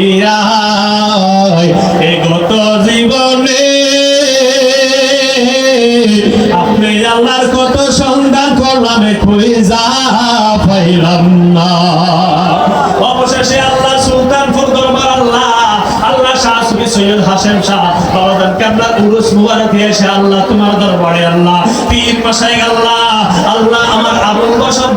দুনিয়ায় এ গত জীবনে আপনি আল্লাহর কত সন্ধান করলাম খুঁজা পাইলাম না। অবশেষে আল্লাহ সুলতানপুর দরবার আল্লাহ শাহ সুফি সৈয়দ হাসেম শাহ বাবাদান কেবলার উরুস মুবারক এসে আল্লাহ তোমার দরবারে আল্লাহ পীর মাশাইখ আল্লাহ আমার আবুল বসর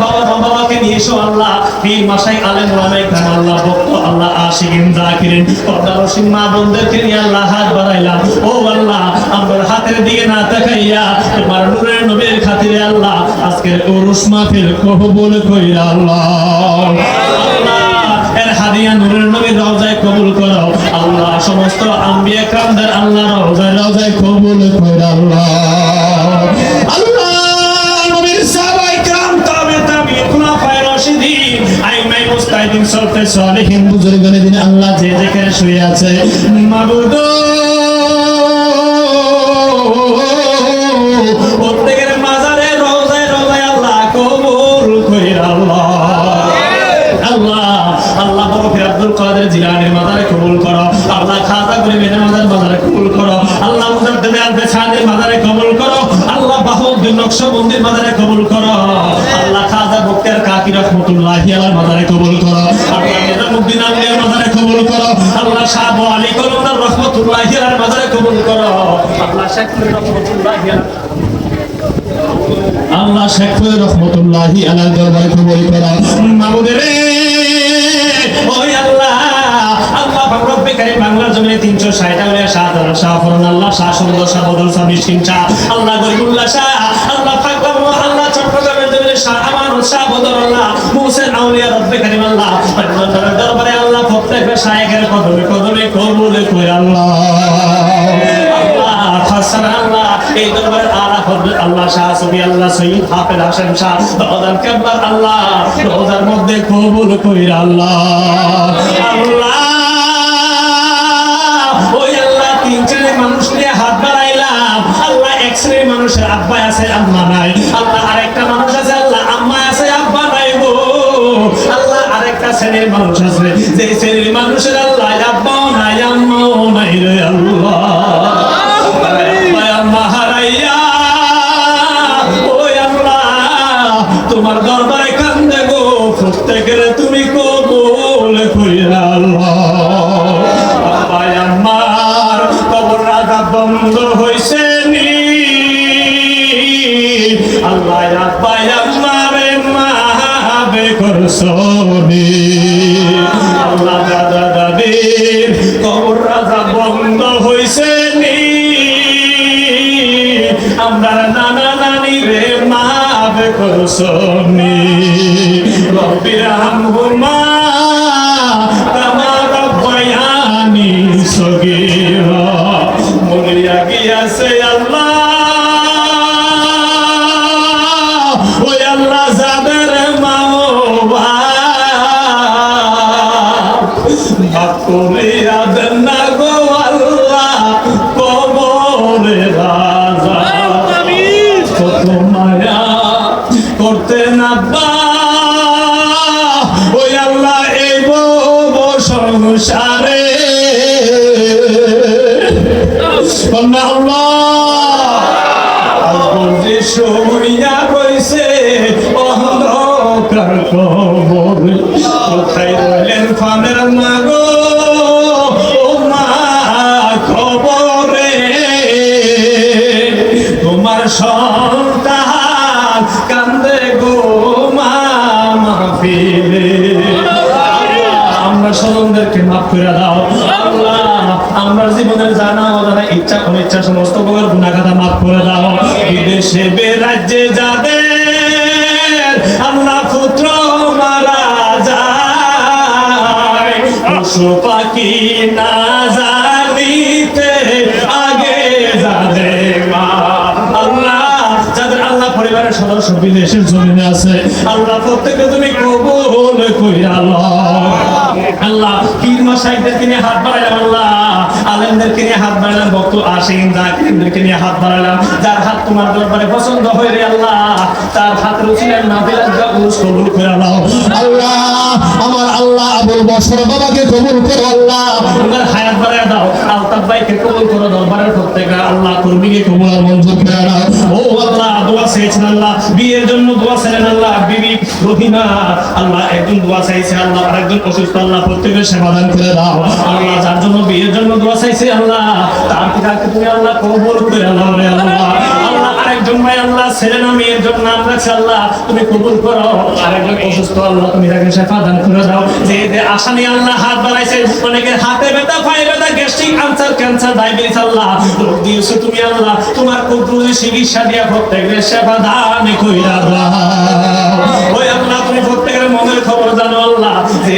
বাবাকে নিয়ে এসো আল্লাহ পীর মাশাইখ আলেম ওলামায়ে কেরাম আল্লাহ ভক্ত আল্লাহ আশিকিন জাকিরিন পর্দারশীন মা বোনদেরকে নিয়ে আল্লাহ হাত বাড়াইলাম। ও আল্লাহ আমার হাতের দিকে না তাকাইয়া তোমার নূরের নবীর খাতিরে আল্লাহ আজকের উরুস মাহফিল কবুল কইরা আল্লাহ এর হাদিয়া নূরের নবীর রওজায় কবুল করো আল্লাহ। সমস্ত আম্বিয়া কামদের আল্লাহ রওজায় কবুল কইরা আল্লাহ। আল্লাহ নবীর সাহাবায়ে کرام তাবিঈন খুলাফায়ে রাশিদিন আইমায়ে মুস্তাহিদিন সলফে সালেহিন বুজুর্গানে দিন আল্লাহ যে যেখানে শুয়ে আছে মাবুদ প্রত্যেকের মাজারে রওজায় আল্লাহ কবুল কইরা আল্লাহ। আল্লাহ বরফে আব্দুল কাদের জিলানীর মাজারে কবুল করো আল্লাহ। খাজা গরিবের মাজারে কবুল করো আল্লাহ। মুজাদ্দিদ আল-বেসানির মাজারে কবুল করো আল্লাহ। বাহাউদ্দিন নকশবন্দির মাজারে কবুল করো আল্লাহ। খাজা বখতিয়ার কাকি রহমাতুল্লাহি আলাইহির মাজারে কবুল করো আল্লাহ। নিজামউদ্দিন আউলিয়ার মাজারে কবুল করো আল্লাহ। শাহ আবু আলী কলমদার রহমাতুল্লাহি আলাইহির মাজারে কবুল করো আল্লাহ। শেখ রহমাতুল্লাহি আল্লাহ শেখ রহমাতুল্লাহি আলাইহির দরবারে কবুল করো মাবুদ রে। ওই আল্লাহ রব্বে কারীম বাংলার জমিনে 360 আউলিয়া শাহ দারা শাহ ফরমান আল্লাহ শাহ সুন্দর শাহ বদল শাহ মিশকিন শাহ আল্লাহ গরিবুল্লাহ শাহ আল্লাহ ফাকর আল্লাহ চট্টগ্রামের জমিনে শাহ আমানত শাহ বদল আল্লাহ মুহসিন আউলিয়া রব্বে কারীম আল্লাহ পরমাত্মার দরবারে আল্লাহ প্রত্যেক শায়েখের কদমে কবুল করে আল্লাহ। আল্লাহ হাসান আল্লাহ এই দরবারে আলা ফজল আল্লাহ শাহ সুফি আল্লাহ সৈয়দ হাফেজ হাসেম শাহ রওজান কেবলার আল্লাহ রওজার মধ্যে কবুল করে আল্লাহ। আল্লাহ ওই আল্লাহ 3 শ্রেণীর মানুষ নিয়ে হাত বাড়াইলাম আল্লাহ। 1 শ্রেণীর মানুষের আব্বা আছে আম্মা নাই আল্লাহ। আরেকটা মানুষ আছে আল্লাহ আম্মা আছে আব্বা নাই গো আল্লাহ। আরেকটা শ্রেণীর মানুষ আছে যে শ্রেণীর মানুষের আল্লাহ আব্বাও নাই আম্মাও নাই রে আল্লাহ। আম্মা হারাইয়া ওই আল্লাহ তোমার দরবারে কান্দে গো প্রত্যেকের তুমি কবুল কইরা আল্লাহ। আমার কবর রাজা বন্ধ হইছে নি আল্লাহ। আব্বাই আমারে মাফ করছনি আল্লাহ। দাদা দাদির কবর রাজা বন্ধ হইছে নি আমরা নানা নানি রে মাফ করছনি রব্বির হামহুমা কামা রাব্বায়ানি সগীরা। মরিয়া গিয়াছে আল্লাহ ওই আল্লাহ যাদের মা বাপ করিয়া দেন না গো আল্লাহ কবরে রাজা কত মায়া করতে না বা ওই আল্লাহ এই সংসারে শুইয়া রইছে অন্ধকার কবরে কোথায় রইলেন ফানের মাগো মা খবরে তোমার সন্তান কান্দে গো মা মাহফিলে। আমরা স্বজনদেরকে মাফ করে দাও আল্লাহ। আমরা জীবনের জানা অজানা ইচ্ছা অনিচ্ছা সমস্ত প্রকার গুনাহ খাতা মাফ করে দাও। বিদেশে বেরাজ্যে যাদের আল্লাহ পুত্র মারা যায় পশু পাখি না জানিতে আগে যাদের মা আল্লাহ যাদের আল্লাহ পরিবারের সদস্য দেশ বিদেশের জমিনে আছে আল্লাহ প্রত্যেককে তুমি কবুল কইরা লও আল্লাহ পীর মাশাইখদেরকে নিয়ে হাত বাড়াইলাম আল্লাহ আলেমদেরকে নিয়ে হাত বাড়াইলাম ভক্ত আশিক জাকিরদেরকে নিয়ে হাত বাড়াইলাম যার হাত তোমার দরবারে পছন্দ হয় রে আল্লাহ তার হাতের উসিলায় নাফিলাত গাউস কবুল করে নাও আল্লাহ আমার আল্লাহ আবুল বশর বাবাকে কবুল করো আল্লাহ তোমার হায়াত বাড়ায় দাও আলতাফ ভাইকে কবুল করো দরবারের প্রত্যেকটা আল্লাহ কর্মীকে কবুল আর মঞ্জুর করে নাও ও আল্লাহ দোয়া চেয়েছেন আল্লাহ বিয়ের জন্য দোয়া চাইলেন আল্লাহ বিবি রহিমা আল্লাহ একজন দোয়া চাইছে আল্লাহ আরেকজন অসুস্থ আল্লাহ প্রত্যেকের সেবা দান করে দাও আল্লাহ যার জন্য বিয়ের জন্য দোয়া চাইছে আল্লাহ তার পিতাকে তুমি আল্লাহ কবুল করে নাও রে আল্লাহ আল্লাহ আরেকজন ভাই আল্লাহ ছেলে না মেয়ের জন্য নাম রাখছে আল্লাহ তুমি কবুল করো আরেকজন অসুস্থ আল্লাহ তুমি তাকে সেবা দান করে দাও যে আশা নিয়ে আল্লাহ হাত বাড়াইছে অনেকের হাতে ব্যথা পায়ে ব্যথা গ্যাস্ট্রিক আলসার ক্যান্সার ডায়াবেটিস আল্লাহ রোগ দিয়েছো তুমি আল্লাহ তোমার কুদরতি চিকিৎসা দিয়া প্রত্যেকের সেবা দান কইরা দাও ওই আল্লাহ তুমি প্রত্যেকের মনের খবর জানো আল্লাহ যে